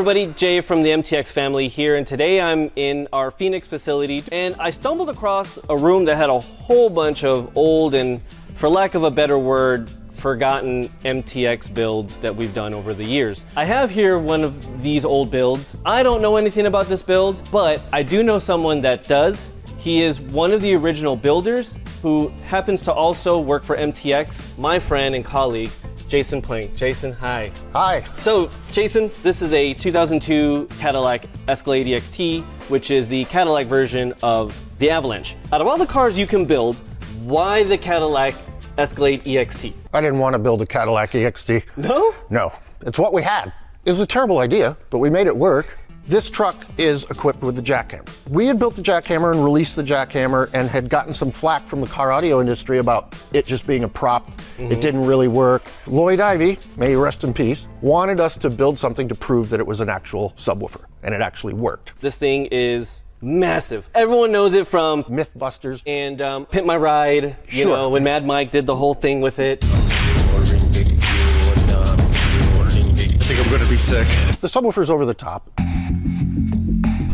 everybody, Jay from the MTX family here, and today I'm in our Phoenix facility and I stumbled across a room that had a whole bunch of old and, for lack of a better word, forgotten MTX builds that we've done over the years. I have here one of these old builds. I don't know anything about this build, but I do know someone that does. He is one of the original builders who happens to also work for MTX, my friend and colleague, Jason Plank. Jason, hi. Hi. So, Jason, this is a 2002 Cadillac Escalade EXT, which is the Cadillac version of the Avalanche. Out of all the cars you can build, why the Cadillac Escalade EXT? I didn't want to build a Cadillac EXT. No? No. It's what we had. It was a terrible idea, but we made it work. This truck is equipped with the JackHammer. We had built the JackHammer and released the JackHammer and had gotten some flack from the car audio industry about it just being a prop. It didn't really work. Lloyd Ivey, may he rest in peace, wanted us to build something to prove that it was an actual subwoofer, and it actually worked. This thing is massive. Everyone knows it from Mythbusters and Pimp My Ride, you know, when Mad Mike did the whole thing with it. I think I'm gonna be sick. The subwoofer's over the top.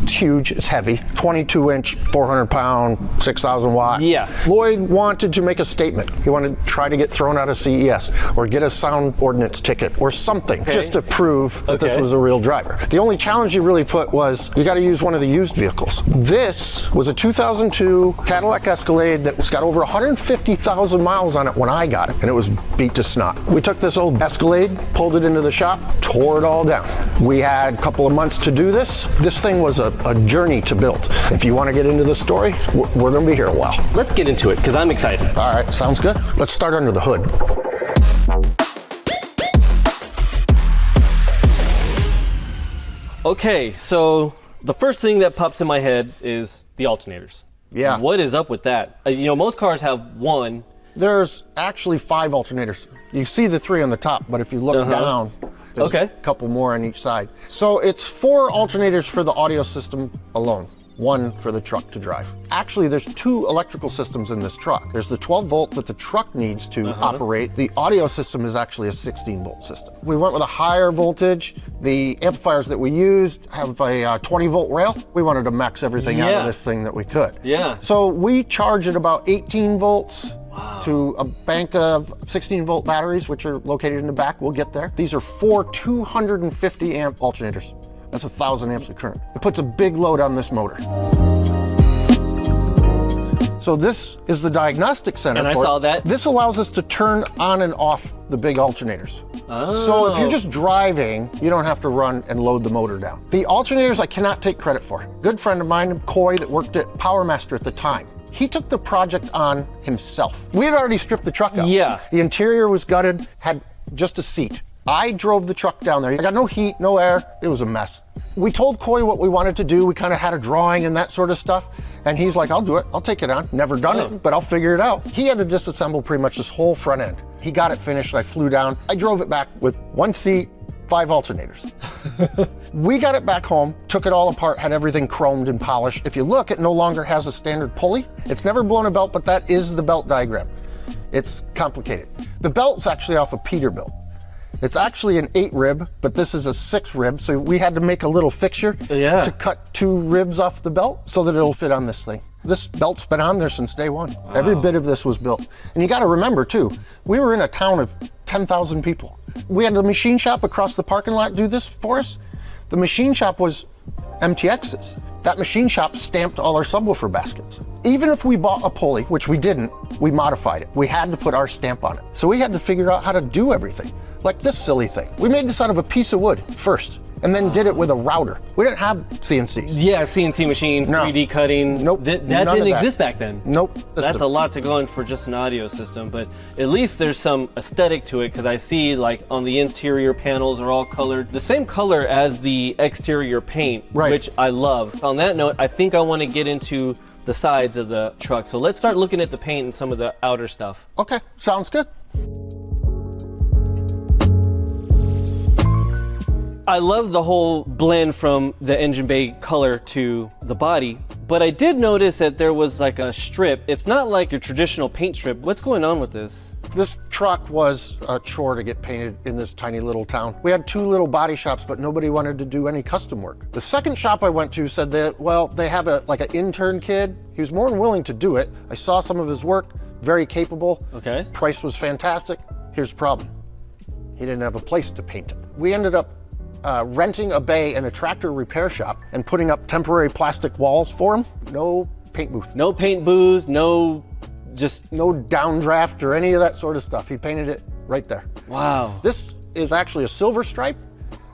It's huge, it's heavy, 22-inch, 400-pound, 6,000 watt. Yeah. Lloyd wanted to make a statement. He wanted to try to get thrown out of CES or get a sound ordinance ticket or something just to prove that this was a real driver. The only challenge he really put was you got to use one of the used vehicles. This was a 2002 Cadillac Escalade that's got over 150,000 miles on it when I got it, and it was beat to snot. We took this old Escalade, pulled it into the shop, tore it all down. We had a couple of months to do this. This thing was a journey to build. If you want to get into the story, we're going to be here a while. Let's get into it, because I'm excited. All right, sounds good. Let's start under the hood. Okay, so the first thing that pops in my head is the alternators. Yeah. What is up with that? You know, most cars have one. There's actually 5 alternators. You see the 3 on the top, but if you look down, there's a couple more on each side. So it's 4 alternators for the audio system alone, 1 for the truck to drive. Actually, there's 2 electrical systems in this truck. There's the 12 volt that the truck needs to operate. The audio system is actually a 16 volt system. We went with a higher voltage. The amplifiers that we used have a 20 volt rail. We wanted to max everything out of this thing that we could. Yeah. So we charge at about 18 volts. To a bank of 16 volt batteries, which are located in the back. We'll get there. These are 4 250 amp alternators. That's 1,000 amps of current. It puts a big load on this motor. So this is the diagnostic center. And I saw that. This allows us to turn on and off the big alternators. So if you're just driving, you don't have to run and load the motor down. The alternators I cannot take credit for. Good friend of mine, Coy, that worked at Powermaster at the time. He took the project on himself. We had already stripped the truck out. Yeah. The interior was gutted, had just a seat. I drove the truck down there. I got no heat, no air. It was a mess. We told Coy what we wanted to do. We kind of had a drawing and that sort of stuff. And he's like, I'll do it. I'll take it on. Never done it, but I'll figure it out. He had to disassemble pretty much this whole front end. He got it finished. I flew down. I drove it back with 1 seat, 5 alternators. We got it back home, took it all apart, had everything chromed and polished. If you look, it no longer has a standard pulley. It's never blown a belt, but that is the belt diagram. It's complicated. The belt's actually off a Peterbilt. It's actually an 8 rib, but this is a 6 rib, so we had to make a little fixture to cut 2 ribs off the belt so that it'll fit on this thing. This belt's been on there since day 1. Wow. Every bit of this was built. And you got to remember too, we were in a town of 10,000 people. We had the machine shop across the parking lot do this for us. The machine shop was MTX's. That machine shop stamped all our subwoofer baskets. Even if we bought a pulley, which we didn't, we modified it. We had to put our stamp on it. So we had to figure out how to do everything. Like this silly thing. We made this out of a piece of wood first, and then did it with a router. We didn't have CNCs. Yeah, CNC machines, 3D cutting. Nope. That didn't exist back then. Nope. That's a lot to go in for just an audio system, but at least there's some aesthetic to it, because I see like on the interior panels are all colored the same color as the exterior paint, which I love. On that note, I think I want to get into the sides of the truck. So let's start looking at the paint and some of the outer stuff. Okay, sounds good. I love the whole blend from the engine bay color to the body, but I did notice that there was like a strip. It's not like your traditional paint strip. What's going on with this? This truck was a chore to get painted in this tiny little town. We had 2 little body shops, but nobody wanted to do any custom work. The second shop I went to said that, well, they have like an intern kid. He was more than willing to do it. I saw some of his work, very capable. Okay. Price was fantastic. Here's the problem. He didn't have a place to paint it. We ended up renting a bay in a tractor repair shop and putting up temporary plastic walls for him. No paint booth. No paint booths, no downdraft or any of that sort of stuff. He painted it right there. Wow. This is actually a silver stripe,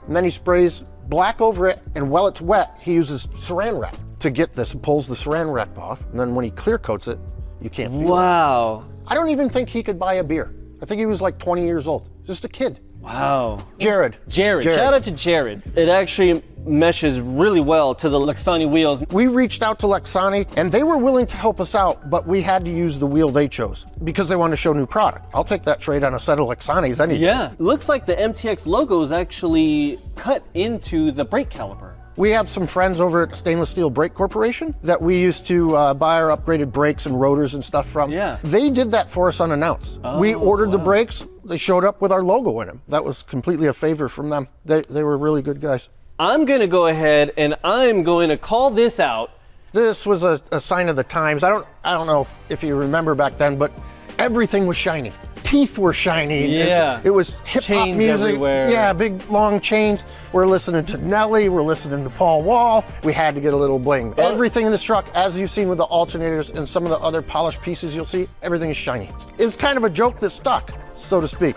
and then he sprays black over it, and while it's wet, he uses saran wrap to get this. He pulls the saran wrap off, and then when he clear coats it, you can't feel it. Wow. I don't even think he could buy a beer. I think he was like 20 years old, just a kid. Wow. Jared. Shout out to Jared. It actually meshes really well to the Lexani wheels. We reached out to Lexani and they were willing to help us out, but we had to use the wheel they chose because they wanted to show new product. I'll take that trade on a set of Lexanis any day. Yeah, looks like the MTX logo is actually cut into the brake caliper. We have some friends over at Stainless Steel Brake Corporation that we used to buy our upgraded brakes and rotors and stuff from. Yeah. They did that for us unannounced. Oh, we ordered the wow. brakes, they showed up with our logo in them. That was completely a favor from them. They were really good guys. I'm gonna go ahead and I'm going to call this out. This was a sign of the times. I don't know if you remember back then, but everything was shiny. Teeth were shiny. Yeah. It was hip hop Chains music. everywhere. Yeah, big long chains. We're listening to Nelly. We're listening to Paul Wall. We had to get a little bling. Everything in this truck, as you've seen with the alternators and some of the other polished pieces you'll see, everything is shiny. It's kind of a joke that stuck, so to speak.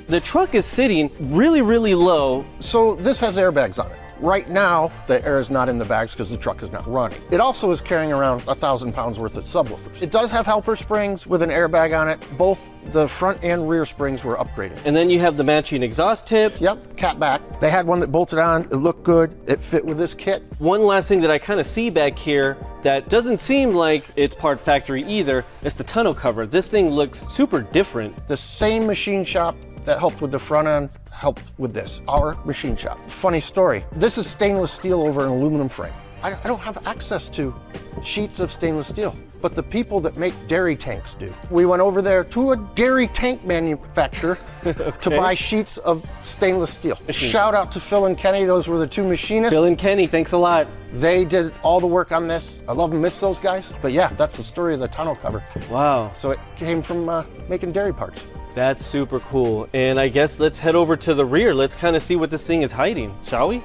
The truck is sitting really, really low. So this has airbags on it. Right now, the air is not in the bags because the truck is not running. It also is carrying around 1,000 pounds worth of subwoofers. It does have helper springs with an airbag on it. Both the front and rear springs were upgraded. And then you have the matching exhaust tip. Yep, cat back. They had one that bolted on. It looked good. It fit with this kit. One last thing that I kind of see back here that doesn't seem like it's part factory either is the tonneau cover. This thing looks super different. The same machine shop that helped with the front end helped with this, our machine shop. Funny story, this is stainless steel over an aluminum frame. I don't have access to sheets of stainless steel, but the people that make dairy tanks do. We went over there to a dairy tank manufacturer to buy sheets of stainless steel. Shout out to Phil and Kenny, those were the 2 machinists. Phil and Kenny, thanks a lot. They did all the work on this. I love and miss those guys, but yeah, that's the story of the tonneau cover. Wow. So it came from making dairy parts. That's super cool. And I guess let's head over to the rear. Let's kind of see what this thing is hiding, shall we?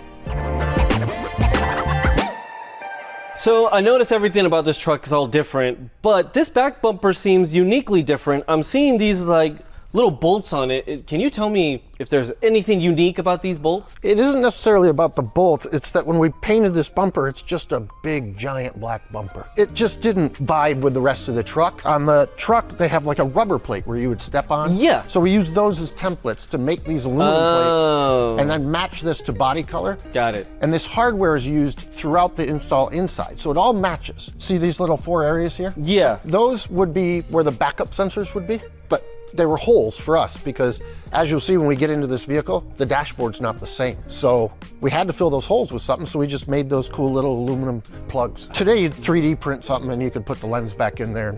So I noticed everything about this truck is all different, but this back bumper seems uniquely different. I'm seeing these like little bolts on it. Can you tell me if there's anything unique about these bolts? It isn't necessarily about the bolts. It's that when we painted this bumper, it's just a big, giant black bumper. It just didn't vibe with the rest of the truck. On the truck, they have like a rubber plate where you would step on. Yeah. So we used those as templates to make these aluminum plates and then match this to body color. Got it. And this hardware is used throughout the install inside. So it all matches. See these little 4 areas here? Yeah. Those would be where the backup sensors would be, but they were holes for us because as you'll see when we get into this vehicle, the dashboard's not the same. So we had to fill those holes with something, so we just made those cool little aluminum plugs. Today you'd 3D print something and you could put the lens back in there.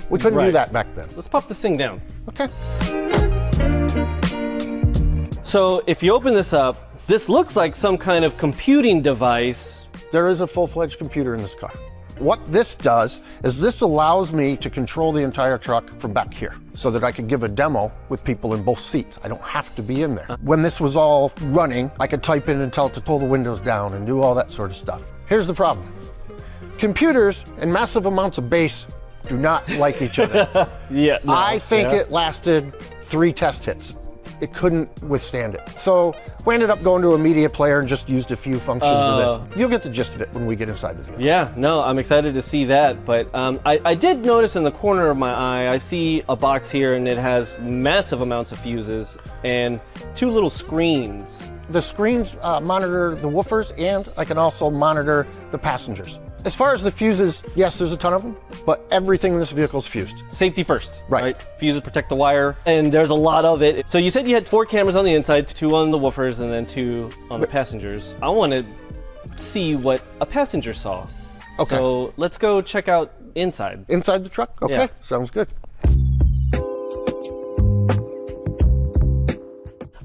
We couldn't do that back then. Let's pop this thing down. Okay. So if you open this up, this looks like some kind of computing device. There is a full-fledged computer in this car. What this does is this allows me to control the entire truck from back here so that I can give a demo with people in both seats. I don't have to be in there. When this was all running, I could type in and tell it to pull the windows down and do all that sort of stuff. Here's the problem. Computers and massive amounts of bass do not like each other. Yeah. No, I think it lasted 3 test hits. It couldn't withstand it. So we ended up going to a media player and just used a few functions of this. You'll get the gist of it when we get inside the vehicle. Yeah, no, I'm excited to see that. But I did notice in the corner of my eye, I see a box here and it has massive amounts of fuses and 2 little screens. The screens monitor the woofers and I can also monitor the passengers. As far as the fuses, yes, there's a ton of them, but everything in this vehicle is fused. Safety first, right? Fuses protect the wire, and there's a lot of it. So you said you had 4 cameras on the inside, 2 on the woofers, and then 2 on the passengers. I want to see what a passenger saw. Okay. So let's go check out inside. Inside the truck? Okay, Yeah. sounds good.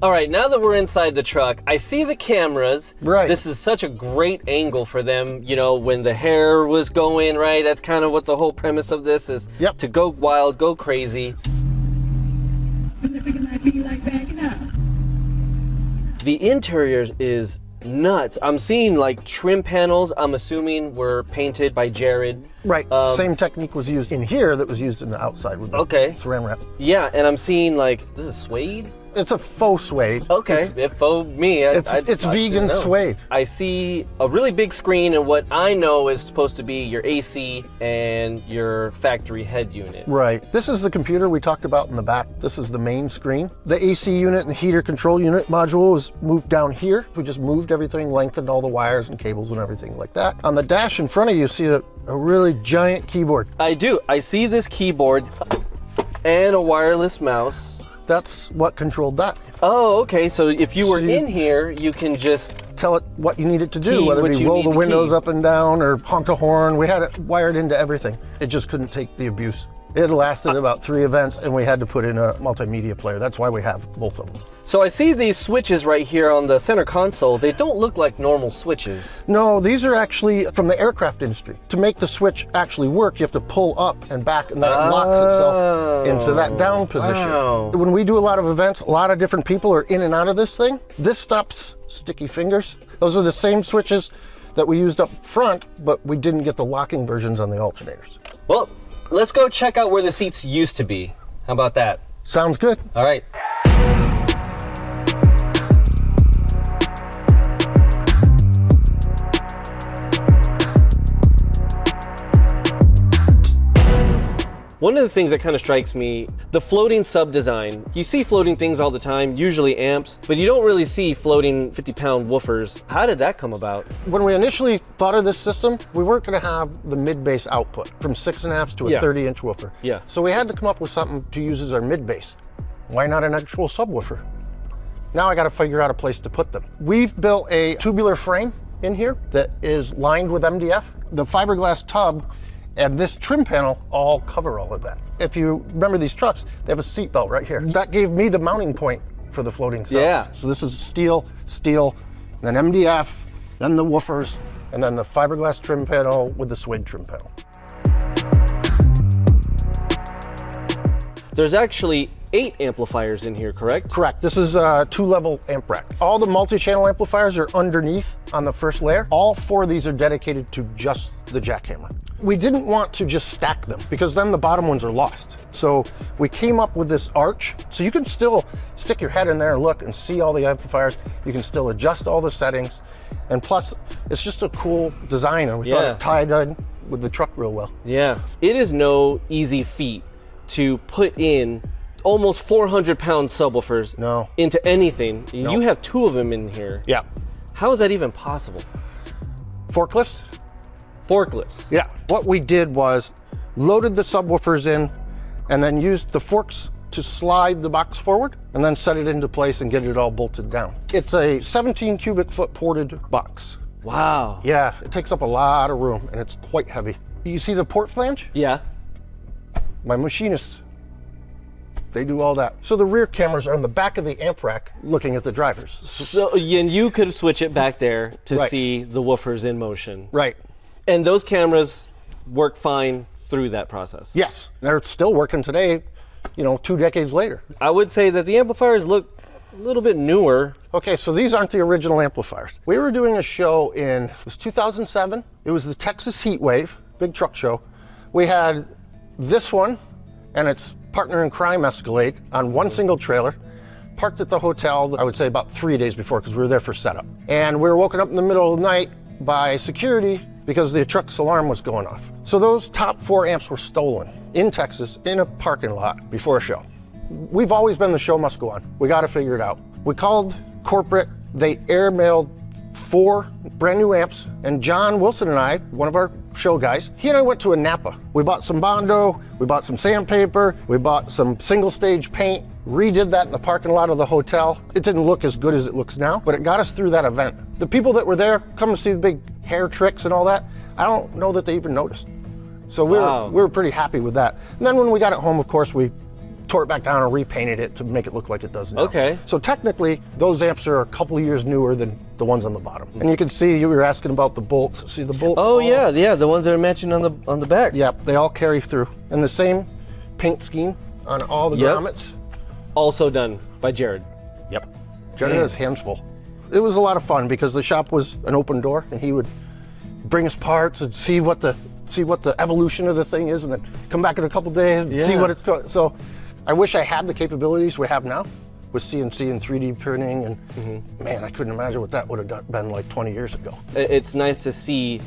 All right, now that we're inside the truck, I see the cameras. Right. This is such a great angle for them. You know, when the hair was going, right? That's kind of what the whole premise of this is. Yep. To go wild, go crazy. The interior is nuts. I'm seeing like trim panels, I'm assuming were painted by Jared. Right, same technique was used in here that was used in the outside with the saran wrap. Yeah, and I'm seeing like, this is suede? It's a faux suede. Okay, if faux me, It's I vegan know. suede. I see a really big screen and what I know is supposed to be your AC and your factory head unit. Right. This is the computer we talked about in the back. This is the main screen. The AC unit and the heater control unit module was moved down here. We just moved everything, lengthened all the wires and cables and everything like that. On the dash in front of you, see a really giant keyboard. I do. I see this keyboard and a wireless mouse. That's what controlled that. Oh, okay. So if you were in here, you can just Tell it what you need it to do, Key whether what it be you roll need the to windows key. up and down or honk a horn. We had it wired into everything. It just couldn't take the abuse. It lasted about 3 events and we had to put in a multimedia player. That's why we have both of them. So I see these switches right here on the center console. They don't look like normal switches. No, these are actually from the aircraft industry. To make the switch actually work, you have to pull up and back, and then it locks itself into that down position. Wow. When we do a lot of events, a lot of different people are in and out of this thing. This stops sticky fingers. Those are the same switches that we used up front, but we didn't get the locking versions on the alternators. Well, let's go check out where the seats used to be. How about that? Sounds good. All right. One of the things that kind of strikes me, the floating sub design. You see floating things all the time, usually amps, but you don't really see floating 50-pound woofers. How did that come about? When we initially thought of this system, we weren't going to have the mid-bass output from 6.5s to a 30-inch woofer. Yeah. So we had to come up with something to use as our mid-bass. Why not an actual subwoofer? Now I got to figure out a place to put them. We've built a tubular frame in here that is lined with MDF. The fiberglass tub and this trim panel all cover all of that. If you remember these trucks, they have a seat belt right here. That gave me the mounting point for the floating subs. Yeah. So this is steel, then MDF, then the woofers, and then the fiberglass trim panel with the suede trim panel. There's actually 8 amplifiers in here, correct? Correct. This is a 2-level amp rack. All the multi-channel amplifiers are underneath on the first layer. All 4 of these are dedicated to just the JackHammer. We didn't want to just stack them because then the bottom ones are lost. So we came up with this arch. So you can still stick your head in there and look and see all the amplifiers. You can still adjust all the settings. And plus, it's just a cool design. And we thought it tied in with the truck real well. Yeah. It is no easy feat to put in almost 400-pound subwoofers into anything. No. You have 2 of them in here. Yeah. How is that even possible? Forklifts? Forklifts. Yeah. What we did was loaded the subwoofers in and then used the forks to slide the box forward and then set it into place and get it all bolted down. It's a 17 cubic foot ported box. Wow. Yeah, it takes up a lot of room and it's quite heavy. You see the port flange? Yeah. My machinists, they do all that. So the rear cameras are on the back of the amp rack looking at the drivers. So and you could switch it back there to Right. see the woofers in motion. Right. And those cameras work fine through that process. Yes, they're still working today, 2 decades later. I would say that the amplifiers look a little bit newer. Okay, so these aren't the original amplifiers. We were doing a show it was 2007. It was the Texas Heat Wave, big truck show. We had this one and its partner in crime Escalade on one single trailer, parked at the hotel, I would say about 3 days before because we were there for setup. And we were woken up in the middle of the night by security because the truck's alarm was going off. So those top 4 amps were stolen in Texas in a parking lot before a show. We've always been the show must go on. We got to figure it out. We called corporate, they airmailed 4 brand new amps, and John Wilson and I, one of our show guys, he and I went to a Napa. We bought some Bondo, we bought some sandpaper, we bought some single stage paint, redid that in the parking lot of the hotel. It didn't look as good as it looks now, but it got us through that event. The people that were there come to see the big hair tricks and all that, I don't know that they even noticed. So we were pretty happy with that. And then when we got it home, of course, we tore it back down and repainted it to make it look like it does now. Okay. So technically, those amps are a couple years newer than the ones on the bottom. And you can see, you were asking about the bolts. See the bolts? Oh yeah, the ones that are matching on the back. Yep, they all carry through. And the same paint scheme on all the grommets. Also done by Jared. Yep. Jared has hands full. It was a lot of fun because the shop was an open door, and he would bring us parts and see what the evolution of the thing is, and then come back in a couple days and see what it's going. So I wish I had the capabilities we have now with CNC and 3D printing, and man, I couldn't imagine what that would have been like 20 years ago. It's nice to see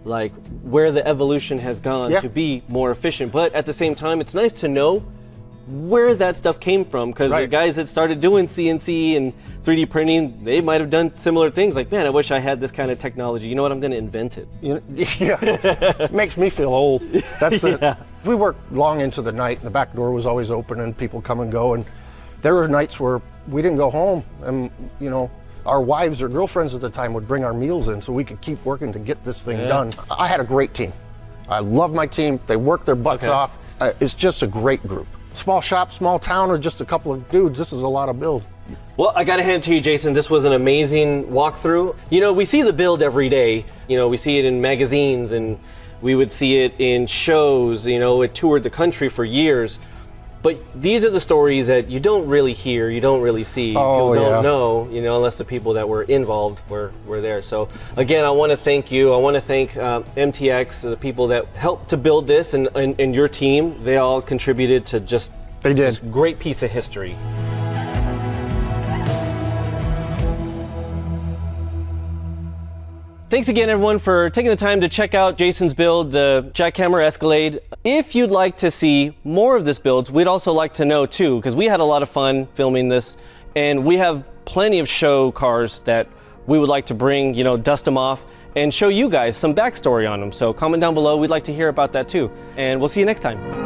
like where the evolution has gone to be more efficient, but at the same time, it's nice to know where that stuff came from, because the guys that started doing CNC and 3D printing, they might have done similar things. Like, man, I wish I had this kind of technology. You know what? I'm going to invent it. It makes me feel old. That's we worked long into the night, and the back door was always open, and people come and go. And there were nights where we didn't go home, and you know, our wives or girlfriends at the time would bring our meals in so we could keep working to get this thing done. I had a great team. I love my team. They worked their butts off. It's just a great group. Small shop, small town, or just a couple of dudes, this is a lot of build. Well, I gotta hand it to you, Jason. This was an amazing walkthrough. You know, we see the build every day. You know, we see it in magazines, and we would see it in shows. You know, it toured the country for years. But these are the stories that you don't really hear, you don't really see, you don't know, you know, unless the people that were involved were there. So again, I want to thank you. I want to thank MTX, the people that helped to build this, and your team. They all contributed to just this great piece of history. Thanks again, everyone, for taking the time to check out Jason's build, the JackHammer Escalade. If you'd like to see more of this build, we'd also like to know too, because we had a lot of fun filming this, and we have plenty of show cars that we would like to bring, you know, dust them off, and show you guys some backstory on them. So comment down below, we'd like to hear about that too. And we'll see you next time.